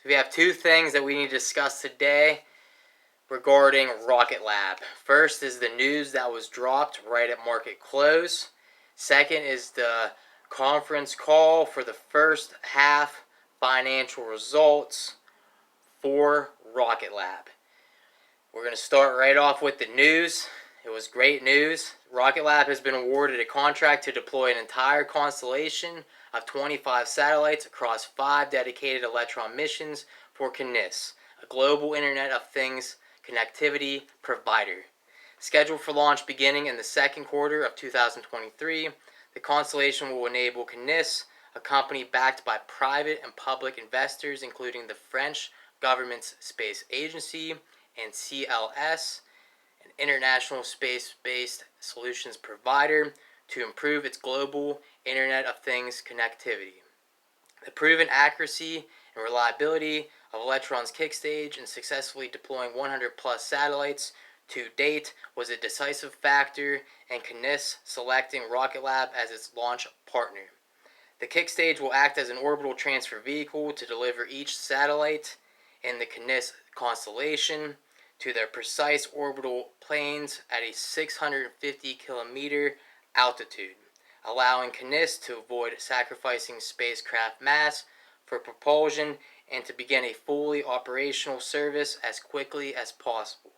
So we have two things that we need to discuss today regarding Rklb. First is the news that was dropped right at market close. Second is the conference call for the first half financial results for Rklb. We're going to start right off with the news. It was great news. Rklb has been awarded a contract to deploy an entire constellation of 25 satellites across 5 dedicated Electron missions for CNIS, a global Internet of Things connectivity provider. Scheduled for launch beginning in the second quarter of 2023, the constellation will enable CNIS, a company backed by private and public investors including the French government's space agency and CLS, an international space-based solutions provider, to improve its global Internet of Things connectivity. The proven accuracy and reliability of Electron's kick stage in successfully deploying 100-plus satellites to date was a decisive factor in CNIS selecting Rklb as its launch partner. The kick stage will act as an orbital transfer vehicle to deliver each satellite in the CNIS constellation to their precise orbital planes at a 650-kilometer altitude, allowing CNIS to avoid sacrificing spacecraft mass for propulsion and to begin a fully operational service as quickly as possible.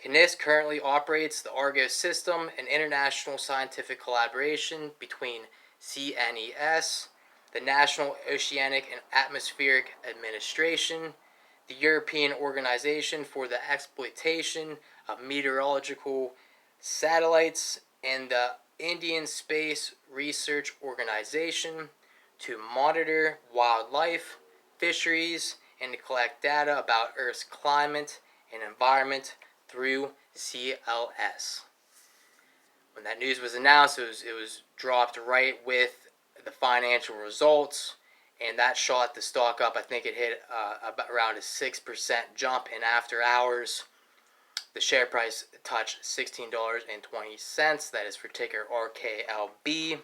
CNIS currently operates the Argos system, an international scientific collaboration between CNES, the National Oceanic and Atmospheric Administration, the European Organization for the Exploitation of Meteorological Satellites, and the Indian Space Research Organization to monitor wildlife, fisheries, and to collect data about Earth's climate and environment through CLS. When that news was announced, it was dropped right with the financial results, and that shot the stock up. I think it hit about around a 6% jump in after hours. The share price touched $16.20. That is for ticker Rklb.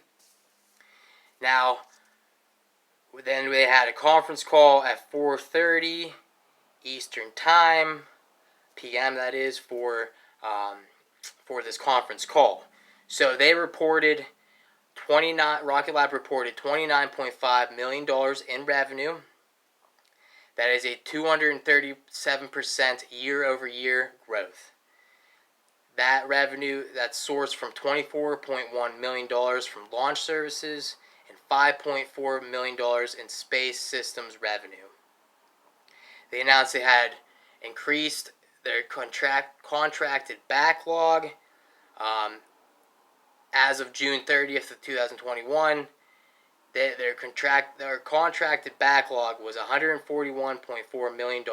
Now, then they had a conference call at 4:30 Eastern Time, PM. That is for this conference call. So they reported Rklb reported $29.5 million in revenue. That is a 237% year-over-year growth. That revenue, that's sourced from $24.1 million from launch services and $5.4 million in space systems revenue. They announced they had increased their contracted backlog. As of June 30th of 2021, their contracted backlog was $141.4 million.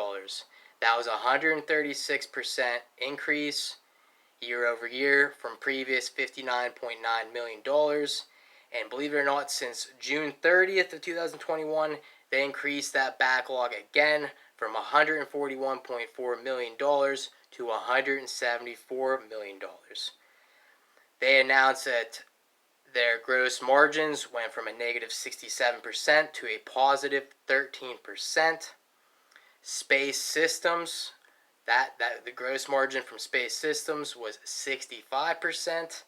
That was a 136% increase year over year from previous $59.9 million. And believe it or not, since June 30th of 2021, they increased that backlog again from $141.4 million to $174 million. They announced that their gross margins went from a negative 67% to a positive 13%. Space systems, the gross margin from space systems was 65%.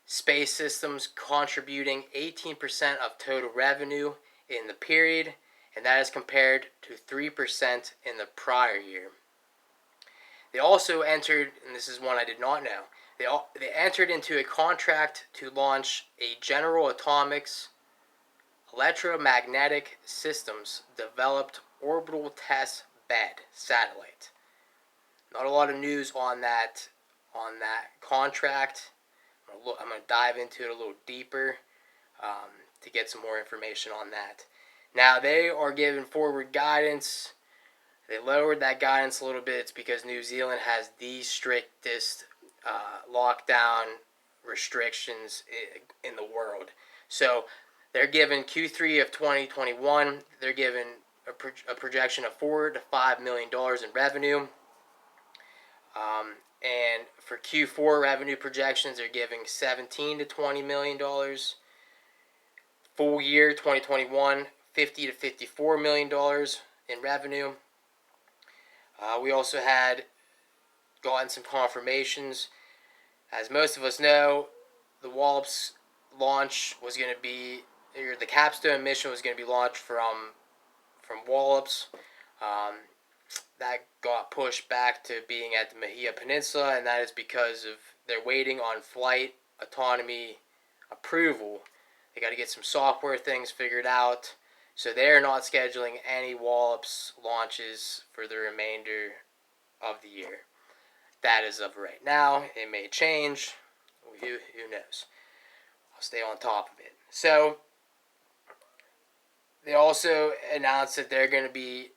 Space systems contributing 18% of total revenue in the period, and that is compared to 3% in the prior year. They also entered, and this is one I did not know, they entered into a contract to launch a General Atomics electromagnetic systems developed orbital test bed satellite. Not a lot of news on that contract. I'm going to dive into it a little deeper to get some more information on that. Now, they are giving forward guidance. They lowered that guidance a little bit. It's because New Zealand has the strictest lockdown restrictions in the world. So they're given Q3 of 2021. They're given a projection of $4 to $5 million in revenue. And for Q4 revenue projections, they're giving $17 to $20 million. Full year 2021, $50 to $54 million. in revenue. We also had gotten some confirmations. As most of us know, the Wallops launch was going to be, or the capstone mission was going to be launched from Wallops. That got pushed back to being at the Mejia Peninsula, and that is because of they're waiting on flight autonomy approval. They got to get some software things figured out, so they're not scheduling any Wallops launches for the remainder of the year. That is of right now. It may change. Who knows? I'll stay on top of it. So they also announced that they're going to be,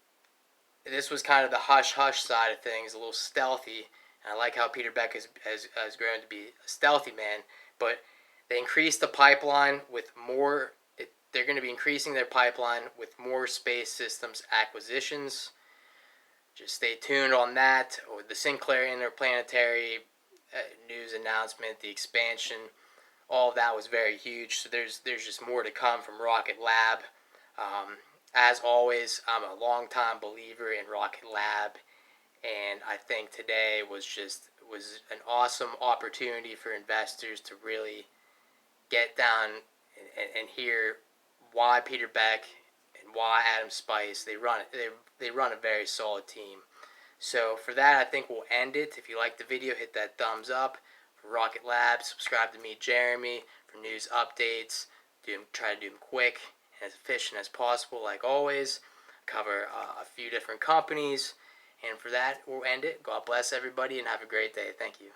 this was kind of the hush-hush side of things, a little stealthy. And I like how Peter Beck has grown to be a stealthy man. But they increased the pipeline with more, they're going to be increasing their pipeline with more space systems acquisitions. Just stay tuned on that. Or the Sinclair Interplanetary news announcement, the expansion, all of that was very huge. So there's just more to come from Rocket Lab. As always, I'm a longtime believer in Rocket Lab, and I think today was an awesome opportunity for investors to really get down and hear why Peter Beck and why Adam Spice they run a very solid team. So for that, I think we'll end it. If you like the video, hit that thumbs up. For Rocket Lab, subscribe to me, Jeremy, for news updates. Try to do them quick and as efficient as possible, like always. Cover a few different companies. And for that, we'll end it. God bless everybody and have a great day. Thank you.